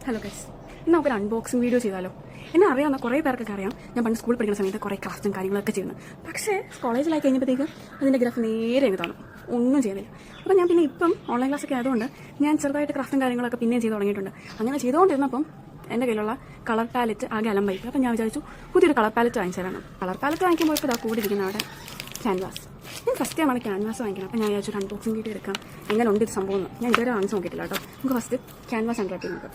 Hello guys, ഇന്ന് നമുക്കൊരു unboxing video ചെയ്താലോ? എന്നെ അറിയാവുന്ന കുറേ പേർക്കൊക്കെ അറിയാം, ഞാൻ പണ്ട് സ്കൂളിൽ പഠിക്കുന്ന സമയത്ത് കുറേ ക്രാഫ്റ്റും കാര്യങ്ങളൊക്കെ ചെയ്യുന്നത്. പക്ഷേ കോളേജിലായി കഴിഞ്ഞപ്പോഴത്തേക്ക് അതിൻ്റെ ഗ്രാഫ് നേരെ അങ്ങ് കാണും, ഒന്നും ചെയ്യുന്നില്ല. അപ്പോൾ ഞാൻ പിന്നെ ഇപ്പം ഓൺലൈൻ ക്ലാസ്സൊക്കെ ആയതുകൊണ്ട് ഞാൻ ചെറുതായിട്ട് ക്രാഫ്റ്റും കാര്യങ്ങളൊക്കെ പിന്നെയും ചെയ്ത് തുടങ്ങിയിട്ടുണ്ട്. അങ്ങനെ ചെയ്തുകൊണ്ടിരുന്നപ്പം എൻ്റെ കയ്യിലുള്ള കളർ പാലറ്റ് ആകെ അലമ്പായിട്ട്. അപ്പം ഞാൻ വിചാരിച്ചു പുതിയൊരു കളർ പാലറ്റ് വാങ്ങിച്ചാൽ വേണം. കളർ പാലറ്റ് വാങ്ങിക്കുമ്പോൾ ഇപ്പോൾ ഇതാ കൂടി ഇരിക്കുന്ന അവിടെ ക്യാൻവാസ്. ഞാൻ ഫസ്റ്റ് ടൈമാണ് ക്യാൻവാസ് വാങ്ങിക്കുന്നത്. അപ്പോൾ ഞാൻ വിചാരിച്ചു ഒരു അൺബോക്സിംഗ് വീഡിയോ എടുക്കാം, എങ്ങനെ ഉണ്ട് ഇത് സംഭവം എന്ന്. ഞാൻ ഇതുവരെ വാങ്ങിച്ച് നോക്കിയിട്ടില്ല കേട്ടോ. നമുക്ക് ഫസ്റ്റ് ക്യാൻവാസ് അൺറാപ്പ് നോക്കാം.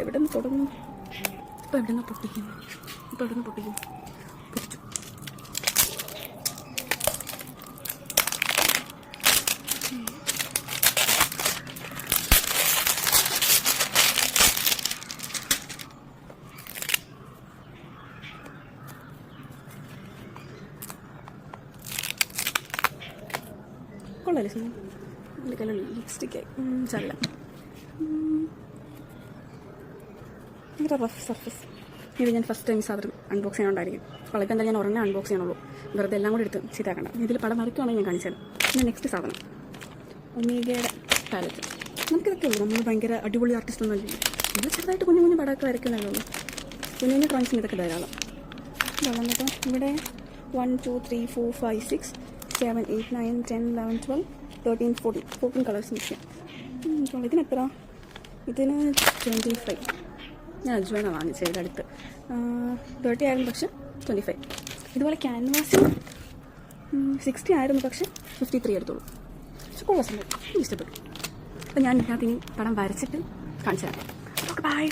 എവിടെ നിന്ന് തുടങ്ങും? ഇപ്പോൾ എവിടെ നിന്ന് പൊട്ടിക്കും? പൊട്ടിച്ചു. കൊള്ളാല്ലേ സംഭവം? എൻ്റെ കയ്യിൽ ലിപ്സ്റ്റിക്കായി ചല്ല ഭയങ്കര റഫ് സർഫസ്. ഇത് ഞാൻ ഫസ്റ്റ് ടൈം സാധനം അൺബോക്സ് ചെയ്യാനുണ്ടായിരിക്കും. വളരെ എന്തായാലും ഞാൻ ഒരെണ്ണം അൺബോക്സ് ചെയ്യണുള്ളൂ, വെറുതെ എല്ലാം കൂടി എടുത്ത് ചെയ്താക്കണ്ട. ഇതിൽ പടം വരയ്ക്കുകയാണെങ്കിൽ ഞാൻ കാണിച്ചത്. പിന്നെ നെക്സ്റ്റ് സാധനം ഒമേഗയുടെ പാലറ്റ്. നമുക്കിതൊക്കെ ഉള്ളൂ, നമ്മൾ ഭയങ്കര അടിപൊളി ആർട്ടിസ്റ്റ് ഒന്നും അല്ലേ. നമ്മൾ ചെറുതായിട്ട് കുഞ്ഞു കുഞ്ഞു പടമൊക്കെ വരയ്ക്കുന്നതേ ഉള്ളൂ. കുഞ്ഞു ഡ്രോയിങ്സിന് ഇതൊക്കെ ധാരാളം. വെള്ളം കേട്ടോ. ഇവിടെ 1 2 3 4 5 6 7 8 9 10 11 12 13 14 കളേഴ്സ് മിക്സ് ചെയ്യാം. ഇതിനെത്ര? ഇതിന് 25. ഞാൻ അജ്വൈനാണ് വാങ്ങിച്ചത്. ഇതടുത്ത് 30 ആയിരുന്നു, പക്ഷെ 25. ഇതുപോലെ ക്യാൻവാസ് 60 ആയിരുന്നു, പക്ഷെ 53 എടുത്തോളൂ. പക്ഷെ കൊള്ള സംഭവം, എനിക്ക് ഇഷ്ടപ്പെട്ടു. അപ്പോൾ ഞാൻ ഇതിനകത്ത് ഇനി പടം വരച്ചിട്ട് കാണിച്ചു തരാം. Okay, by.